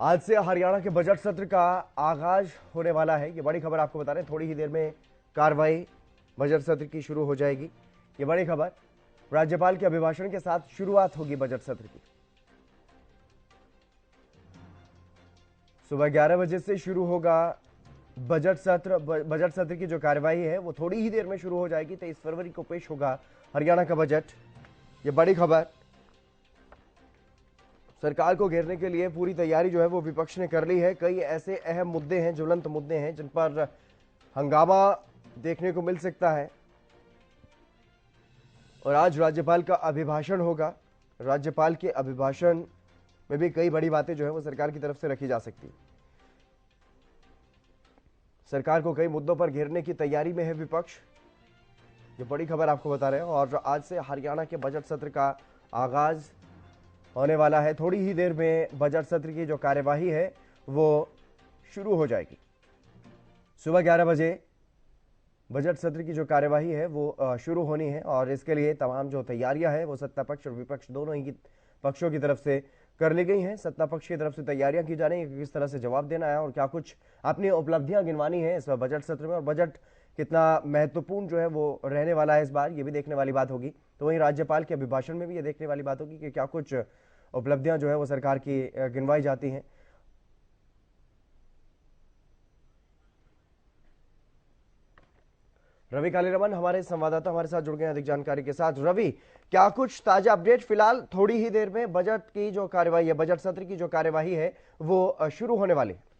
आज से हरियाणा के बजट सत्र का आगाज होने वाला है। ये बड़ी खबर आपको बता रहे हैं, थोड़ी ही देर में कार्रवाई बजट सत्र की शुरू हो जाएगी। ये बड़ी खबर, राज्यपाल के अभिभाषण के साथ शुरुआत होगी बजट सत्र की। सुबह 11 बजे से शुरू होगा बजट सत्र। बजट सत्र की जो कार्यवाही है वो थोड़ी ही देर में शुरू हो जाएगी। 23 फरवरी को पेश होगा हरियाणा का बजट। ये बड़ी खबर, सरकार को घेरने के लिए पूरी तैयारी जो है वो विपक्ष ने कर ली है। कई ऐसे अहम मुद्दे हैं, ज्वलंत मुद्दे हैं जिन पर हंगामा देखने को मिल सकता है। और आज राज्यपाल का अभिभाषण होगा। राज्यपाल के अभिभाषण में भी कई बड़ी बातें जो है वो सरकार की तरफ से रखी जा सकती है। सरकार को कई मुद्दों पर घेरने की तैयारी में है विपक्ष। ये बड़ी खबर आपको बता रहे हैं। और आज से हरियाणा के बजट सत्र का आगाज होने वाला है। थोड़ी ही देर में बजट सत्र की जो कार्यवाही है वो शुरू हो जाएगी। सुबह 11 बजे बजट सत्र की जो कार्यवाही है वो शुरू होनी है और इसके लिए तमाम जो तैयारियां हैं वो सत्ता पक्ष और विपक्ष दोनों ही पक्षों की तरफ से कर ली गई हैं। सत्ता पक्ष की तरफ से तैयारियां की जा रही हैं कि किस तरह से जवाब देना है और क्या कुछ अपनी उपलब्धियां गिनवानी है इस बजट सत्र में, और बजट कितना महत्वपूर्ण जो है वो रहने वाला है इस बार, ये भी देखने वाली बात होगी। तो वहीं राज्यपाल के अभिभाषण में भी ये देखने वाली बात होगी कि क्या कुछ उपलब्धियां जो है वो सरकार की गिनवाई जाती हैं। रवि कालीरमन हमारे संवाददाता हमारे साथ जुड़ गए अधिक जानकारी के साथ। रवि, क्या कुछ ताजा अपडेट? फिलहाल थोड़ी ही देर में बजट की जो कार्यवाही है, बजट सत्र की जो कार्यवाही है वो शुरू होने वाली है।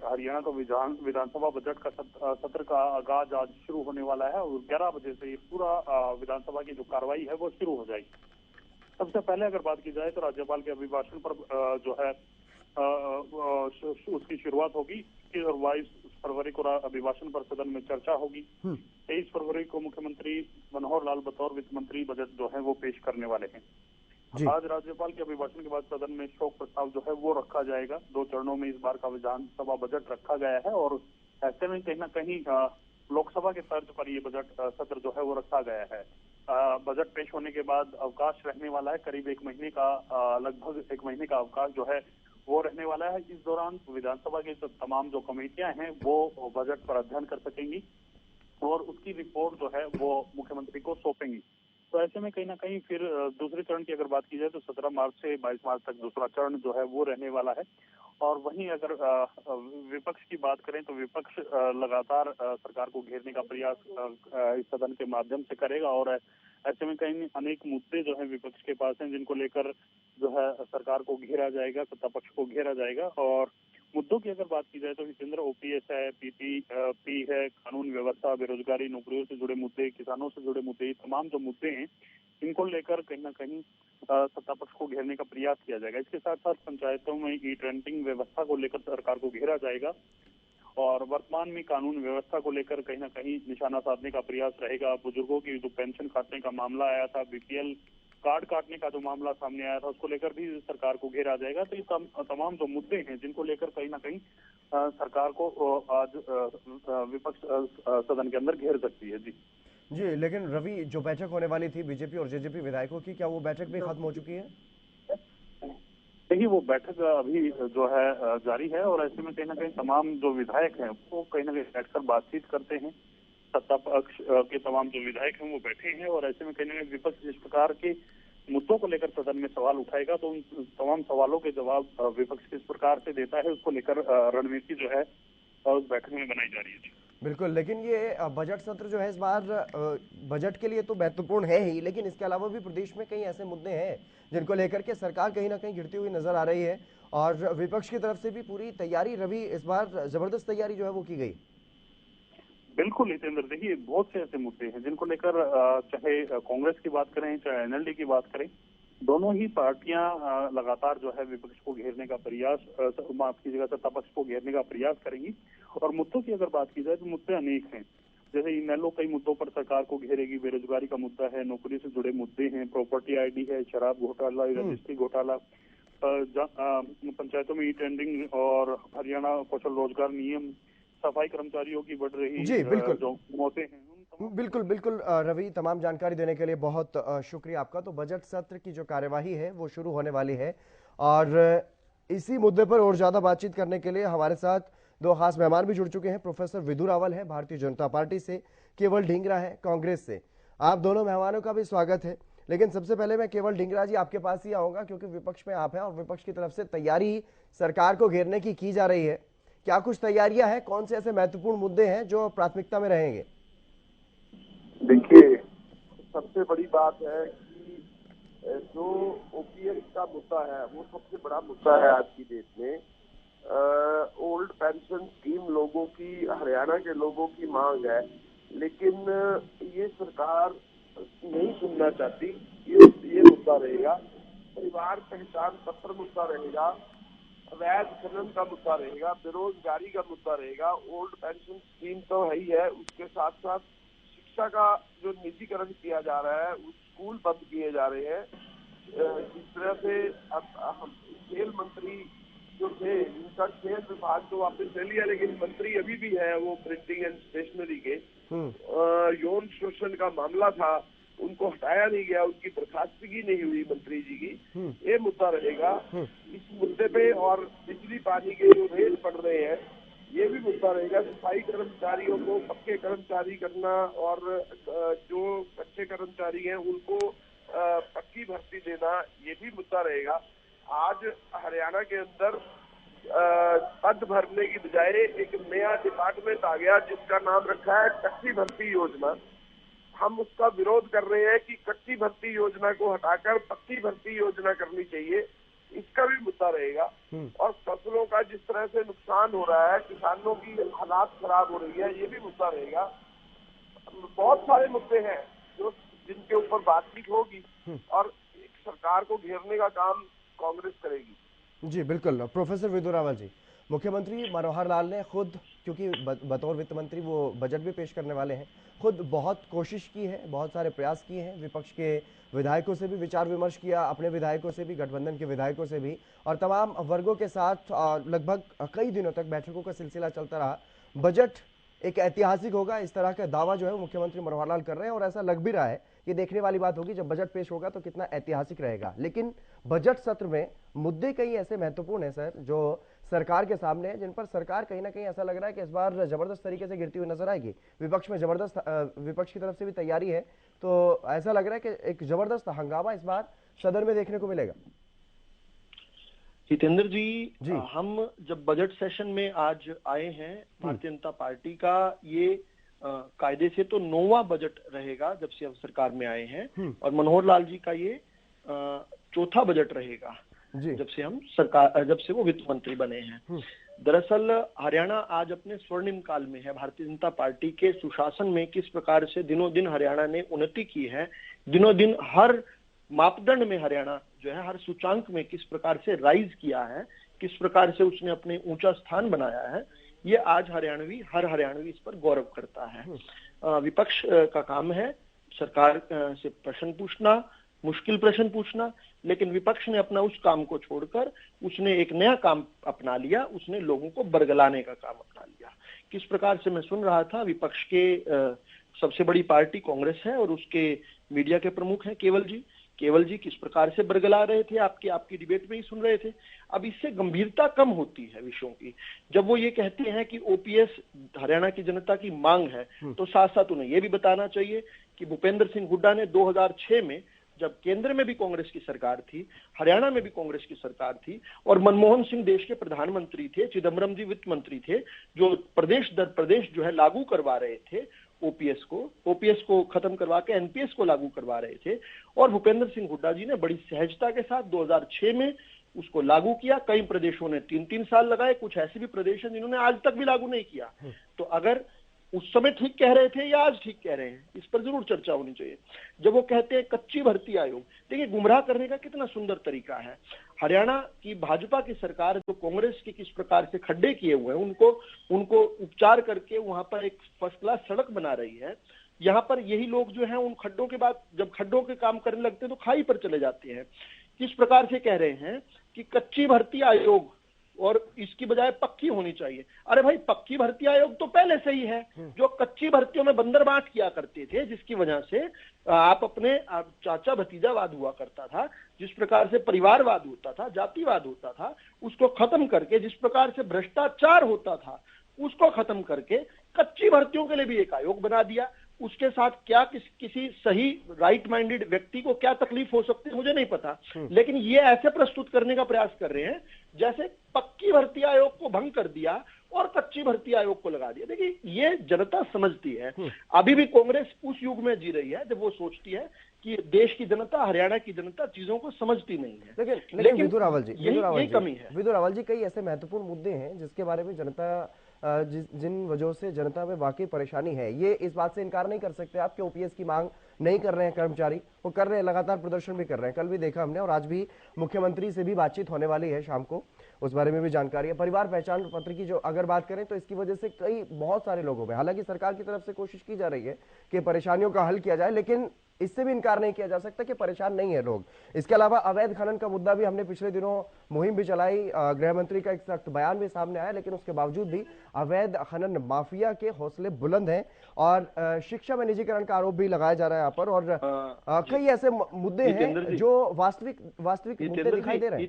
हरियाणा का विधानसभा बजट का सत्र का आगाज आज शुरू होने वाला है और 11 बजे से ये पूरा विधानसभा की जो कार्रवाई है वो शुरू हो जाएगी। सबसे पहले अगर बात की जाए तो राज्यपाल के अभिभाषण पर जो है उसकी शुरुआत होगी और 22 फरवरी को अभिभाषण पर सदन में चर्चा होगी। 23 फरवरी को मुख्यमंत्री मनोहर लाल बतौर वित्त मंत्री बजट जो है वो पेश करने वाले हैं। आज राज्यपाल के अभिभाषण के बाद सदन में शोक प्रस्ताव जो है वो रखा जाएगा। 2 चरणों में इस बार का विधानसभा बजट रखा गया है और ऐसे में कहीं ना कहीं लोकसभा के तर्ज पर ये बजट सत्र जो है वो रखा गया है। बजट पेश होने के बाद अवकाश रहने वाला है, करीब 1 महीने का लगभग 1 महीने का अवकाश जो है वो रहने वाला है। इस दौरान विधानसभा की तमाम जो कमेटियां हैं वो बजट पर अध्ययन कर सकेंगी और उसकी रिपोर्ट जो है वो मुख्यमंत्री को सौंपेंगी। तो ऐसे में कहीं ना कहीं फिर दूसरे चरण की अगर बात की जाए तो 17 मार्च से 22 मार्च तक दूसरा चरण जो है वो रहने वाला है। और वहीं अगर विपक्ष की बात करें तो विपक्ष लगातार सरकार को घेरने का प्रयास इस सदन के माध्यम से करेगा और ऐसे में कहीं अनेक मुद्दे जो है विपक्ष के पास हैं जिनको लेकर जो है सरकार को घेरा जाएगा, सत्ता पक्ष को घेरा जाएगा। और मुद्दों की अगर बात की जाए तो हितेंद्र ओपीएस है, पीपीपी है, कानून व्यवस्था, बेरोजगारी, नौकरियों से जुड़े मुद्दे, किसानों से जुड़े मुद्दे, तमाम जो मुद्दे हैं इनको लेकर कहीं ना कहीं सत्ता पक्ष को घेरने का प्रयास किया जाएगा। इसके साथ साथ पंचायतों में ई-टेंडरिंग व्यवस्था को लेकर सरकार को घेरा जाएगा और वर्तमान में कानून व्यवस्था को लेकर कहीं ना कहीं निशाना साधने का प्रयास रहेगा। बुजुर्गों की जो पेंशन काटने का मामला आया था, बीपीएल कार्ड काटने का जो मामला सामने आया था, उसको लेकर भी सरकार को घेरा जाएगा। तो ये तमाम जो मुद्दे हैं जिनको लेकर कहीं ना कहीं सरकार को आज विपक्ष सदन के अंदर घेर सकती है। जी, लेकिन रवि, जो बैठक होने वाली थी बीजेपी और जेजेपी विधायकों की, क्या वो बैठक भी खत्म हो चुकी है? देखिए, वो बैठक अभी जो है जारी है और ऐसे में कहीं ना कहीं तमाम जो विधायक हैं वो कहीं ना कहीं बैठकर बातचीत करते हैं। सत्ता पक्ष के तमाम जो विधायक हैं वो बैठे हैं और ऐसे में कहीं ना कहीं विपक्ष जिस प्रकार के मुद्दों को लेकर सदन में सवाल उठाएगा तो उन तमाम सवालों के जवाब विपक्ष किस प्रकार से देता है उसको लेकर रणनीति जो है उस बैठक में बनाई जा रही है। बिल्कुल, लेकिन ये बजट सत्र जो है इस बार बजट के लिए तो महत्वपूर्ण है ही, लेकिन इसके अलावा भी प्रदेश में कई ऐसे मुद्दे हैं जिनको लेकर के सरकार कहीं ना कहीं घिरती हुई नजर आ रही है और विपक्ष की तरफ से भी पूरी तैयारी, रवि, इस बार जबरदस्त तैयारी जो है वो की गई। बिल्कुल हितेंद्र, देखिए बहुत से ऐसे मुद्दे हैं जिनको लेकर चाहे कांग्रेस की बात करें चाहे एनएलडी की बात करें, दोनों ही पार्टियां लगातार जो है विपक्ष को घेरने का प्रयास, माफ कीजिएगा, सत्ता पक्ष को घेरने का प्रयास करेंगी। और मुद्दों की अगर बात की जाए तो मुद्दे अनेक हैं। जैसे इनेलो कई मुद्दों पर सरकार को घेरेगी, बेरोजगारी का मुद्दा है, नौकरी से जुड़े मुद्दे हैं, प्रॉपर्टी आईडी है, शराब घोटाला, रजिस्ट्री घोटाला, पंचायतों में ई-टेंडरिंग और हरियाणा कौशल रोजगार नियम, सफाई कर्मचारियों की बढ़ रही जी बिल्कुल, जो मौतें हैं। बिल्कुल बिल्कुल रवि, तमाम जानकारी देने के लिए बहुत शुक्रिया आपका। तो बजट सत्र की जो कार्यवाही है वो शुरू होने वाली है और इसी मुद्दे पर और ज्यादा बातचीत करने के लिए हमारे साथ दो खास मेहमान भी जुड़ चुके हैं। प्रोफेसर विदु रावल है भारतीय जनता पार्टी से, केवल ढींगरा है कांग्रेस से। आप दोनों मेहमानों का भी स्वागत है। लेकिन सबसे पहले मैं केवल ढींगरा जी आपके पास ही आऊंगा, क्योंकि विपक्ष में आप हैं और विपक्ष की तरफ से तैयारी सरकार को घेरने की जा रही है। क्या कुछ तैयारियां हैं? कौन से ऐसे महत्वपूर्ण मुद्दे हैं जो प्राथमिकता में रहेंगे? देखिए, सबसे बड़ी बात है कि जो ओपीएस का मुद्दा है वो सबसे बड़ा मुद्दा है आज की डेट में। ओल्ड पेंशन स्कीम लोगों की, हरियाणा के लोगों की मांग है, लेकिन ये सरकार नहीं सुनना चाहती। ये मुद्दा रहेगा। परिवार पहचान पत्र मुद्दा रहेगा, अवैध खनन का मुद्दा रहेगा, बेरोजगारी का मुद्दा रहेगा। ओल्ड पेंशन स्कीम तो है ही है, उसके साथ साथ शिक्षा का जो निजीकरण किया जा रहा है, स्कूल बंद किए जा रहे हैं। जिस तरह से अब खेल मंत्री जो थे, उनका खेल विभाग तो वापस ले लिया, लेकिन मंत्री अभी भी है वो प्रिंटिंग एंड स्टेशनरी के। यौन शोषण का मामला था, उनको हटाया नहीं गया, उनकी बर्खास्तगी नहीं हुई मंत्री जी की। ये मुद्दा रहेगा इस मुद्दे पे। और बिजली पानी के जो रेट बढ़ रहे हैं, ये भी मुद्दा रहेगा। सफाई कर्मचारियों को पक्के कर्मचारी करना और जो कच्चे कर्मचारी हैं उनको पक्की भर्ती देना, ये भी मुद्दा रहेगा। आज हरियाणा के अंदर पद भरने की बजाय एक नया डिपार्टमेंट आ गया जिसका नाम रखा है कच्ची भर्ती योजना। हम उसका विरोध कर रहे हैं कि कच्ची भर्ती योजना को हटाकर पक्की भर्ती योजना करनी चाहिए। इसका भी मुद्दा रहेगा। और फसलों का जिस तरह से नुकसान हो रहा है, किसानों की हालात खराब हो रही है, ये भी मुद्दा रहेगा। बहुत सारे मुद्दे हैं जो जिनके ऊपर बातचीत होगी और एक सरकार को घेरने का काम कांग्रेस करेगी। जी बिल्कुल। प्रोफेसर विदु रावल जी, मुख्यमंत्री मनोहर लाल ने खुद, क्योंकि बतौर वित्त मंत्री वो बजट भी पेश करने वाले हैं, खुद बहुत कोशिश की है, बहुत सारे प्रयास किए हैं। विपक्ष के विधायकों से भी विचार विमर्श किया, अपने विधायकों से भी, गठबंधन के विधायकों से भी, और तमाम वर्गों के साथ लगभग कई दिनों तक बैठकों का सिलसिला चलता रहा। बजट एक ऐतिहासिक होगा, इस तरह का दावा जो है मुख्यमंत्री मनोहर लाल कर रहे हैं, और ऐसा लग भी रहा है। ये देखने वाली बात होगी जब बजट पेश होगा तो कितना ऐतिहासिक रहेगा। लेकिन बजट सत्र में मुद्दे कई ऐसे महत्वपूर्ण हैं सर, जो सरकार के सामने है, जिन पर सरकार कहीं ना कहीं ऐसा लग रहा है कि इस बार जबरदस्त तरीके से गिरती हुई नजर आएगी। विपक्ष में जबरदस्त, विपक्ष की तरफ से भी तैयारी है, तो ऐसा लग रहा है कि एक जबरदस्त हंगामा इस बार सदन में देखने को मिलेगा। हितेंद्र जी, हम जब बजट सेशन में आज आए हैं, भारतीय जनता पार्टी का ये कायदे से तो 9वां बजट रहेगा जब से हम सरकार में आए हैं, और मनोहर लाल जी का ये 4था बजट रहेगा जब से वो वित्त मंत्री बने हैं। दरअसल हरियाणा आज अपने स्वर्णिम काल में है। भारतीय जनता पार्टी के सुशासन में किस प्रकार से दिनों दिन हरियाणा ने उन्नति की है, दिनों दिन हर मापदंड में हरियाणा जो है, हर सूचांक में किस प्रकार से राइज किया है, किस प्रकार से उसने अपने ऊंचा स्थान बनाया है, ये आज हर हरियाणवी इस पर गौरव करता है। विपक्ष का काम है सरकार से प्रश्न पूछना, मुश्किल प्रश्न पूछना, लेकिन विपक्ष ने अपना उस काम को छोड़कर उसने एक नया काम अपना लिया, उसने लोगों को बरगलाने का काम अपना लिया। किस प्रकार से मैं सुन रहा था, विपक्ष के सबसे बड़ी पार्टी कांग्रेस है और उसके मीडिया के प्रमुख हैं केवल जी किस प्रकार से बरगला रहे थे, आपकी डिबेट में ही सुन रहे थे। अब इससे गंभीरता कम होती है विषयों की। जब वो ये कहते हैं कि ओपीएस हरियाणा की जनता की मांग है, तो साथ साथ उन्हें ये भी बताना चाहिए कि भूपेंद्र सिंह हुड्डा ने 2006 में, जब केंद्र में भी कांग्रेस की सरकार थी, हरियाणा में भी कांग्रेस की सरकार थी, और मनमोहन सिंह देश के प्रधानमंत्री थे, चिदम्बरम जी वित्त मंत्री थे, जो प्रदेश दर प्रदेश जो है लागू करवा रहे थे ओपीएस को खत्म करवा के एनपीएस को लागू करवा रहे थे। और भूपेंद्र सिंह हुड्डा जी ने बड़ी सहजता के साथ 2006 में उसको लागू किया। कई प्रदेशों ने 3-3 साल लगाए, कुछ ऐसे भी प्रदेश हैं जिन्होंने आज तक भी लागू नहीं किया। तो अगर उस समय ठीक कह रहे थे या आज ठीक कह रहे हैं, इस पर जरूर चर्चा होनी चाहिए। जब वो कहते हैं कच्ची भर्ती आयोग, देखिए गुमराह करने का कितना सुंदर तरीका है। हरियाणा की भाजपा की सरकार जो कांग्रेस के किस प्रकार से खड्डे किए हुए हैं उनको उपचार करके वहां पर एक फर्स्ट क्लास सड़क बना रही है। यहाँ पर यही लोग जो है उन खड्डों के बाद जब खड्डों के काम करने लगते हैं तो खाई पर चले जाते हैं। किस प्रकार से कह रहे हैं कि कच्ची भर्ती आयोग और इसकी बजाय पक्की होनी चाहिए। अरे भाई, पक्की भर्ती आयोग तो पहले से ही है। जो कच्ची भर्तियों में बंदरबांट किया करते थे, जिसकी वजह से आप अपने चाचा भतीजावाद हुआ करता था, जिस प्रकार से परिवारवाद होता था, जातिवाद होता था, उसको खत्म करके, जिस प्रकार से भ्रष्टाचार होता था उसको खत्म करके कच्ची भर्तियों के लिए भी एक आयोग बना दिया। उसके साथ क्या किसी सही राइट माइंडेड व्यक्ति को क्या तकलीफ हो सकती है मुझे नहीं पता, लेकिन ये ऐसे प्रस्तुत करने का प्रयास कर रहे हैं जैसे पक्की भर्ती आयोग को भंग कर दिया और कच्ची भर्ती आयोग को लगा दिया। देखिए, ये जनता समझती है। अभी भी कांग्रेस उस युग में जी रही है जब वो सोचती है कि देश की जनता, हरियाणा की जनता चीजों को समझती नहीं है। लेकिन विधु रावल जी, यही कमी है। विधु रावल जी, कई ऐसे महत्वपूर्ण मुद्दे हैं जिसके बारे में जनता, जिन वजहों से जनता में वाकई परेशानी है, ये इस बात से इनकार नहीं कर सकते आप कि ओपीएस की मांग नहीं कर रहे हैं कर्मचारी, वो कर रहे हैं, लगातार प्रदर्शन भी कर रहे हैं। कल भी देखा हमने और आज भी मुख्यमंत्री से भी बातचीत होने वाली है शाम को, उस बारे में भी जानकारी है। परिवार पहचान पत्र की जो अगर बात करें तो इसकी वजह से बहुत सारे लोगों में, हालांकि सरकार की तरफ से कोशिश की जा रही है कि परेशानियों का हल किया जाए, लेकिन इससे भी इनकार नहीं किया जा सकता कि परेशान नहीं है लोग। इसके अलावा अवैध खनन का मुद्दा भी हमने पिछले दिनों मुहिम भी चलाई, गृह मंत्री का एक सख्त बयान भी सामने आया, लेकिन उसके बावजूद भी अवैध खनन माफिया के हौसले बुलंद हैं और शिक्षा में निजीकरण का आरोप भी लगाया जा रहा है यहाँ पर। और कई ऐसे मुद्दे हैं जो वास्तविक मुद्दे दिखाई दे रहे हैं।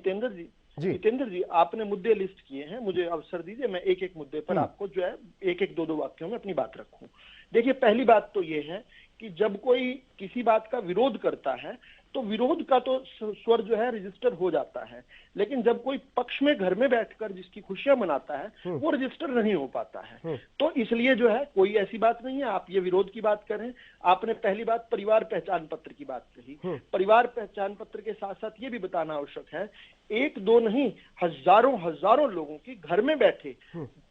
जितेंद्र जी, आपने मुद्दे लिस्ट किए हैं, मुझे अवसर दीजिए मैं एक एक मुद्दे पर आपको जो है एक दो वाक्यों में अपनी बात रखूं। देखिए, पहली बात तो ये है कि जब कोई किसी बात का विरोध करता है तो विरोध का तो स्वर जो है रजिस्टर हो जाता है, लेकिन जब कोई पक्ष में घर में बैठकर जिसकी खुशियां मनाता है वो रजिस्टर नहीं हो पाता है। तो इसलिए जो है कोई ऐसी बात नहीं है, आप ये विरोध की बात करें। आपने पहली बात परिवार पहचान पत्र की बात कही। परिवार पहचान पत्र के साथ साथ ये भी बताना आवश्यक है, एक दो नहीं हजारों लोगों की घर में बैठे,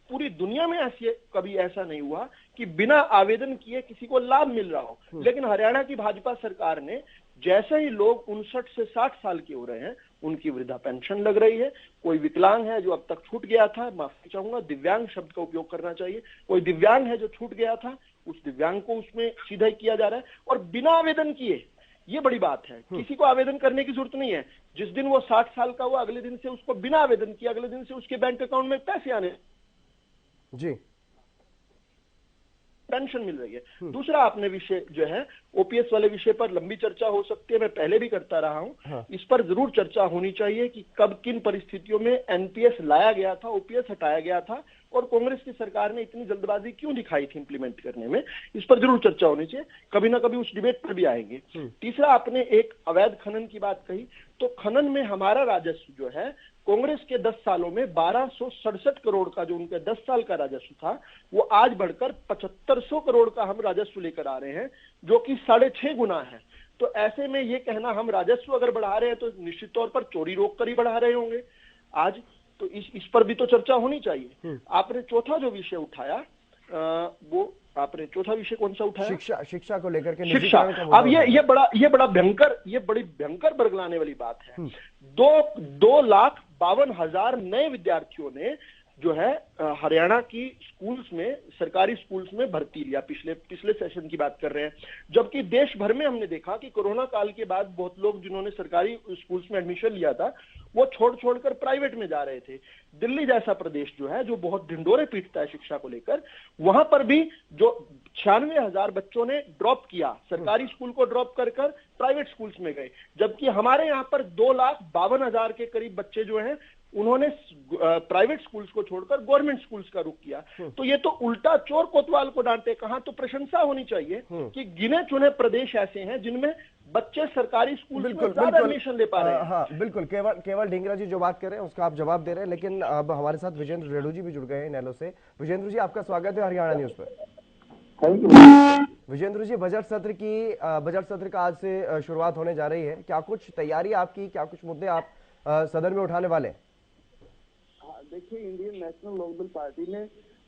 पूरी दुनिया में कभी ऐसा नहीं हुआ कि बिना आवेदन किए किसी को लाभ मिल रहा हो। लेकिन हरियाणा की भाजपा सरकार ने जैसे ही लोग 59 से 60 साल के हो रहे हैं उनकी वृद्धा पेंशन लग रही है। कोई विकलांग है जो अब तक छूट गया था, माफी चाहूंगा, दिव्यांग शब्द का उपयोग करना चाहिए, कोई दिव्यांग है जो छूट गया था, उस दिव्यांग को उसमें सीधा किया जा रहा है और बिना आवेदन किए। ये बड़ी बात है, किसी को आवेदन करने की जरूरत नहीं है। जिस दिन वो 60 साल का हुआ अगले दिन से उसको बिना आवेदन किए अगले दिन से उसके बैंक अकाउंट में पैसे आने जी, पेंशन मिल रही है। दूसरा आपने विषय जो है ओपीएस वाले विषय पर लंबी चर्चा हो सकती है, मैं पहले भी करता रहा हूं। इस पर जरूर चर्चा होनी चाहिए कि कब किन परिस्थितियों में एनपीएस लाया गया था, ओपीएस हटाया गया था और कांग्रेस की सरकार ने इतनी जल्दबाजी क्यों दिखाई थी इंप्लीमेंट करने में। इस पर जरूर चर्चा होनी चाहिए, कभी ना कभी उस डिबेट पर भी आएंगे। तीसरा, आपने एक अवैध खनन की बात कही, तो खनन में हमारा राजस्व जो है कांग्रेस के 10 सालों में 1267 करोड़ का जो उनके 10 साल का राजस्व था वो आज बढ़कर 7500 करोड़ का हम राजस्व लेकर आ रहे हैं, जो कि 6.5 गुना है। तो ऐसे में ये कहना हम राजस्व अगर बढ़ा रहे हैं तो निश्चित तौर पर चोरी रोक कर ही बढ़ा रहे होंगे आज, तो इस पर भी तो चर्चा होनी चाहिए। आपने चौथा जो विषय उठाया वो आपने चौथा विषय कौन सा उठाया? शिक्षा को लेकर के शिक्षा। अब ये बड़ी भयंकर बरगलाने वाली बात है। 2,52,000 नए विद्यार्थियों ने जो है हरियाणा की स्कूल्स में, सरकारी स्कूल्स में भर्ती लिया, पिछले सेशन की बात कर रहे हैं। जबकि देश भर में हमने देखा कि कोरोना काल के बाद बहुत लोग जिन्होंने सरकारी स्कूल्स में एडमिशन लिया था वो छोड़कर प्राइवेट में जा रहे थे। दिल्ली जैसा प्रदेश जो है, जो बहुत ढिंडोरे पीटता है शिक्षा को लेकर, वहां पर भी जो 96,000 बच्चों ने ड्रॉप किया, सरकारी स्कूल को ड्रॉप कर प्राइवेट स्कूल्स में गए। जबकि हमारे यहाँ पर 2,52,000 के करीब बच्चे जो हैं उन्होंने प्राइवेट स्कूल्स को छोड़कर गवर्नमेंट स्कूल्स का रुख किया। तो ये तो उल्टा चोर कोतवाल को डांटे। कहां तो प्रशंसा होनी चाहिए कि गिने चुने प्रदेश ऐसे हैं जिनमें बच्चे सरकारी स्कूल में ज्यादा एडमिशन ले पा रहे हैं। हाँ बिल्कुल, केवल ढींगरा जी जो बात कर रहे हैं उसका आप जवाब दे रहे हैं, लेकिन अब हमारे साथ विजेंद्र रेणु जी भी जुड़ गए हैं नैलो से। विजेंद्र जी, आपका स्वागत है हरियाणा न्यूज पर। Thank you. Vijender ji, budget सत्र का आज से शुरुआत होने जा रही है, क्या कुछ तैयारी आपकी, क्या कुछ मुद्दे आप सदन में उठाने वाले हैं? देखिए, इंडियन नेशनल लोकदल पार्टी ने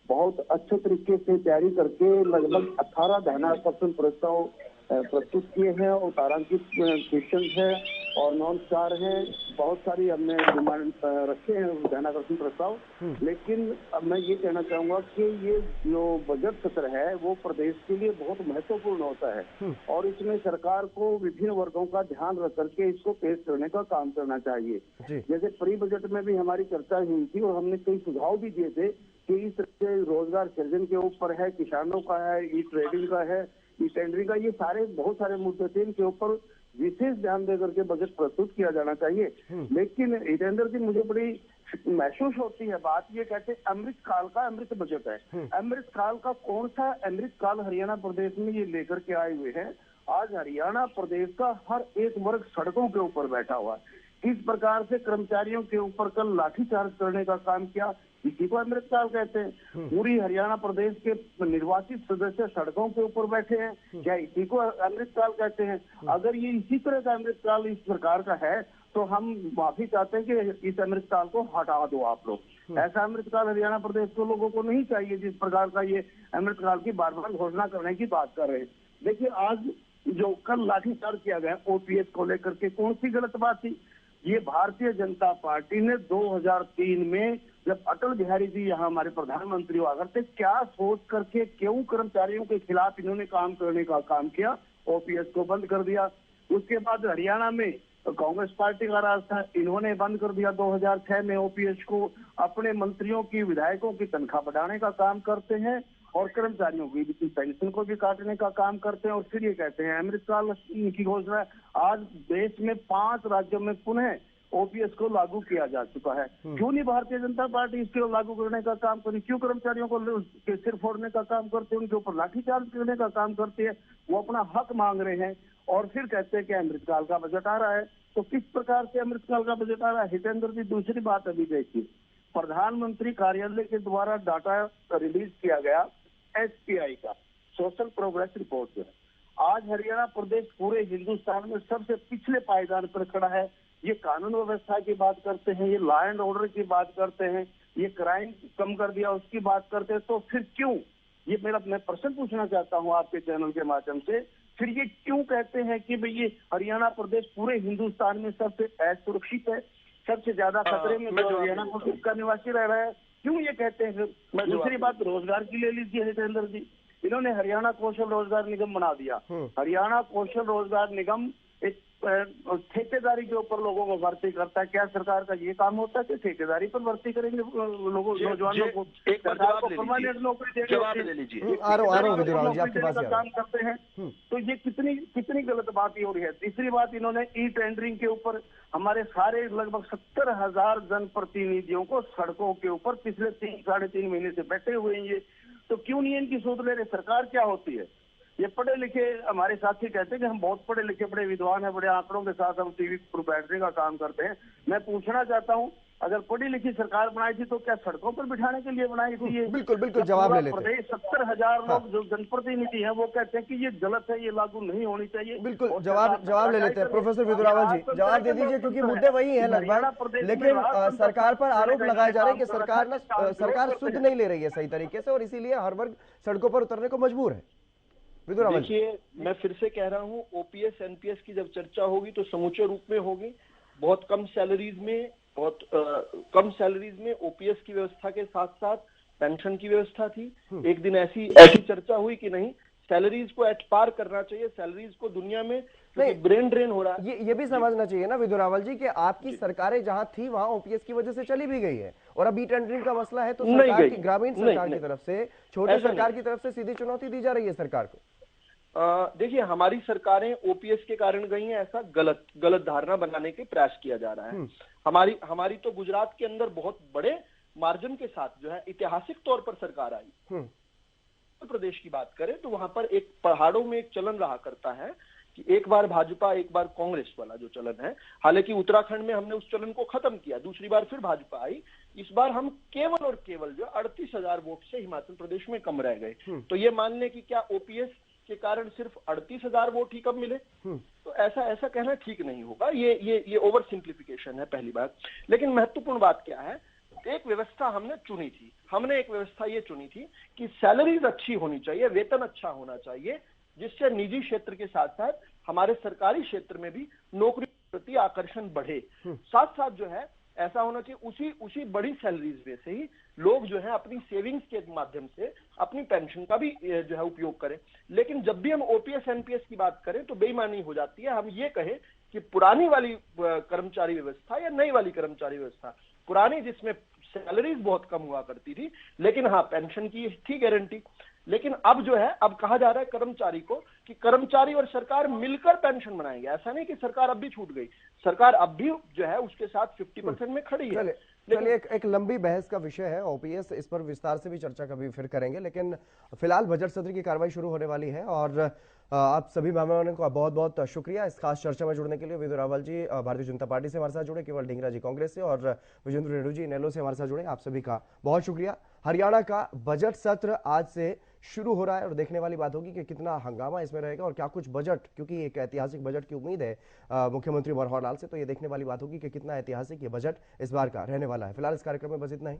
बहुत अच्छे तरीके से तैयारी करके लगभग 18 ध्यानाकर्षण प्रस्ताव प्रस्तुत किए हैं और तारांकित क्वेश्चन है और नॉन स्टार है, बहुत सारी हमने डिमांड रखे हैं ध्यानाकर्षण प्रस्ताव। लेकिन अब मैं ये कहना चाहूंगा कि ये जो बजट सत्र है वो प्रदेश के लिए बहुत महत्वपूर्ण होता है और इसमें सरकार को विभिन्न वर्गों का ध्यान रख करके इसको पेश करने का काम करना चाहिए। जैसे प्री बजट में भी हमारी चर्चा हुई थी और हमने कई सुझाव भी दिए थे कि इस तरह से रोजगार सृजन के ऊपर है, किसानों का है, ई ट्रेडिंग का है, ई टेंडरिंग का, ये सारे बहुत सारे मुद्दे थे, इनके ऊपर विशेष ध्यान दे करके बजट प्रस्तुत किया जाना चाहिए। लेकिन हितेंद्र जी, मुझे बड़ी महसूस होती है बात, ये कहते हैं अमृत काल का अमृत बजट है। अमृत काल का कौन सा अमृत काल हरियाणा प्रदेश में ये लेकर के आए हुए हैं। आज हरियाणा प्रदेश का हर एक वर्ग सड़कों के ऊपर बैठा हुआ है। किस प्रकार से कर्मचारियों के ऊपर कल लाठीचार्ज करने का काम किया, इसी को अमृत काल कहते हैं। पूरी हरियाणा प्रदेश के निर्वाचित सदस्य सड़कों के ऊपर बैठे हैं, क्या इसी को अमृत काल कहते हैं। अगर ये इसी तरह का अमृत काल इस प्रकार का है तो हम माफी चाहते हैं कि इस अमृत काल को हटा दो आप लोग। ऐसा अमृत काल हरियाणा प्रदेश के लोगों को नहीं चाहिए जिस प्रकार का ये अमृत काल की बार बार घोषणा करने की बात कर रहे हैं। देखिए, आज जो कल लाठीचार्ज किया गया ओपीएस को लेकर के, कौन सी गलत बात थी। ये भारतीय जनता पार्टी ने 2003 में जब अटल बिहारी जी यहाँ हमारे प्रधानमंत्री हुआ करते, क्या सोच करके क्यों कर्मचारियों के खिलाफ इन्होंने काम करने का काम किया, ओपीएस को बंद कर दिया। उसके बाद हरियाणा में कांग्रेस पार्टी का राज था, इन्होंने बंद कर दिया 2006 में ओपीएस को। अपने मंत्रियों की विधायकों की तनख्वाह बढ़ाने का काम करते हैं और कर्मचारियों की पेंशन को भी काटने का काम करते हैं और फिर ये कहते हैं अमृत काल की घोषणा। आज देश में 5 राज्यों में पुनः ओपीएस को लागू किया जा चुका है। क्यों नहीं भारतीय जनता पार्टी इसको लागू करने का काम करी, क्यों कर्मचारियों को सिर फोड़ने का काम करते हैं, उनके ऊपर लाठीचार्ज करने का काम करते हैं। वो अपना हक मांग रहे हैं और फिर कहते हैं कि अमृत काल का बजट आ रहा है। तो किस प्रकार से अमृत काल का बजट आ रहा है। हितेंद्र जी, दूसरी बात अभी देखिए, प्रधानमंत्री कार्यालय के द्वारा डाटा रिलीज किया गया एसपीआई का सोशल प्रोग्रेस रिपोर्ट जो है, आज हरियाणा प्रदेश पूरे हिंदुस्तान में सबसे पिछले पायदान पर खड़ा है। ये कानून व्यवस्था की बात करते हैं, ये लॉ एंड ऑर्डर की बात करते हैं, ये क्राइम कम कर दिया उसकी बात करते हैं। तो फिर क्यों, ये मैं प्रश्न पूछना चाहता हूँ आपके चैनल के माध्यम से, फिर ये क्यों कहते हैं कि भाई ये हरियाणा प्रदेश पूरे हिंदुस्तान में सबसे असुरक्षित है, सबसे ज्यादा खतरे में हरियाणा प्रदेश का निवासी रह रहा है, क्यों ये कहते हैं। दूसरी बात रोजगार की ले लीजिए हितेंद्र जी, इन्होंने हरियाणा कौशल रोजगार निगम बना दिया। हरियाणा कौशल रोजगार निगम एक ठेकेदारी के ऊपर लोगों को भर्ती करता है। क्या सरकार का ये काम होता है कि ठेकेदारी पर भर्ती करेंगे लोगों नौजवानों को, एक बार परमानेंट नौकरी देंगे, काम करते हैं। तो ये कितनी गलत बात ही हो रही है। तीसरी बात, इन्होंने ई टेंडरिंग के ऊपर हमारे सारे लगभग 70,000 जनप्रतिनिधियों को सड़कों के ऊपर पिछले 3-3.5 महीने से बैठे हुए हैं। ये तो क्यों नहीं इनकी सूद ले रहे। सरकार क्या होती है, ये पढ़े लिखे हमारे साथी कहते हैं कि हम बहुत पढ़े लिखे, बड़े विद्वान हैं, बड़े आंकड़ों के साथ हम टीवी पर बैठने का काम करते हैं। मैं पूछना चाहता हूं, अगर पढ़ी लिखी सरकार बनाई थी तो क्या सड़कों पर बिठाने के लिए बनाई थी ये? बिल्कुल जवाब ले लेते हैं। प्रदेश 70,000 लोग जो जनप्रतिनिधि हैं वो कहते हैं कि ये गलत है, ये लागू नहीं होनी चाहिए। बिल्कुल जवाब ले लेते हैं। प्रोफेसर विदुरावल जी जवाब दे दीजिए, क्योंकि मुद्दे वही है लगभग, लेकिन सरकार पर आरोप लगाए जा रहे हैं कि सरकार सुध नहीं ले रही है सही तरीके से और इसीलिए हर वर्ग सड़कों पर उतरने को मजबूर है। देखिए, मैं फिर से कह रहा हूँ, ओपीएस एनपीएस की जब चर्चा होगी तो समूचे रूप में होगी। बहुत कम सैलरीज में ओपीएस की व्यवस्था के साथ साथ पेंशन की व्यवस्था थी। एक दिन ऐसी चर्चा हुई कि नहीं, सैलरीज को एट पार करना चाहिए, सैलरीज को दुनिया में ब्रेन ड्रेन हो रहा है। ये भी समझना चाहिए ना विदुरावल जी कि आपकी सरकारें जहां थी वहां ओपीएस की वजह से चली भी गई है, और अब ई टेंडरिंग का मसला है तो सरकार की, ग्रामीण सरकार की तरफ से, छोटी सरकार की तरफ से सीधी चुनौती दी जा रही है सरकार को। देखिए, हमारी सरकारें ओपीएस के कारण गई हैं, ऐसा गलत धारणा बनाने के प्रयास किया जा रहा है। हमारी तो गुजरात के अंदर बहुत बड़े मार्जिन के साथ जो है ऐतिहासिक तौर पर सरकार आई। उत्तर प्रदेश की बात करें तो वहां पर एक पहाड़ों में एक चलन रहा करता है कि एक बार भाजपा एक बार कांग्रेस वाला जो चलन है। हालांकि उत्तराखंड में हमने उस चलन को खत्म किया, दूसरी बार फिर भाजपा आई। इस बार हम केवल और केवल जो 38,000 वोट से हिमाचल प्रदेश में कम रह गए। तो ये मान लें कि क्या ओपीएस के कारण सिर्फ 38,000 वोट ही कम मिले, तो ऐसा कहना ठीक नहीं होगा। ये ओवर सिंप्लीफिकेशन है पहली बात। लेकिन महत्वपूर्ण बात क्या है, एक व्यवस्था हमने चुनी थी, एक व्यवस्था ये चुनी थी कि सैलरीज अच्छी होनी चाहिए, वेतन अच्छा होना चाहिए, जिससे निजी क्षेत्र के साथ साथ हमारे सरकारी क्षेत्र में भी नौकरी प्रति आकर्षण बढ़े। साथ साथ जो है ऐसा होना चाहिए उसी बड़ी सैलरीज में से ही लोग जो है अपनी सेविंग्स के माध्यम से अपनी पेंशन का भी जो है उपयोग करें। लेकिन जब भी हम ओपीएस एनपीएस की बात करें तो बेईमानी हो जाती है। हम ये कहें कि पुरानी वाली कर्मचारी व्यवस्था या नई वाली कर्मचारी व्यवस्था, पुरानी जिसमें सैलरीज बहुत कम हुआ करती थी लेकिन हाँ पेंशन की थी गारंटी, लेकिन अब जो है, अब कहा जा रहा है कर्मचारी को कि कर्मचारी और सरकार मिलकर पेंशन बनाएंगे। ऐसा नहीं कि सरकार अब भी छूट गई, सरकार अब भी जो है उसके साथ 50% में खड़ी है। चलिए एक लंबी बहस का विषय है ओपीएस, इस पर विस्तार से भी चर्चा कभी फिर करेंगे, लेकिन फिलहाल बजट सत्र की कार्रवाई शुरू होने वाली है और आप सभी मेहमानों का बहुत बहुत शुक्रिया इस खास चर्चा में जुड़ने के लिए। विदु रावल जी भारतीय जनता पार्टी से हमारे साथ जुड़े, केवल ढींगरा जी कांग्रेस से और विजेंद्र रेणु जी इनेलो से हमारे साथ जुड़े, आप सभी का बहुत शुक्रिया। हरियाणा का बजट सत्र आज से शुरू हो रहा है और देखने वाली बात होगी कि कितना हंगामा इसमें रहेगा और क्या कुछ बजट, क्योंकि एक ऐतिहासिक बजट की उम्मीद है मुख्यमंत्री मनोहर लाल से, तो ये देखने वाली बात होगी कि कितना ऐतिहासिक ये बजट इस बार का रहने वाला है। फिलहाल इस कार्यक्रम में बस इतना ही।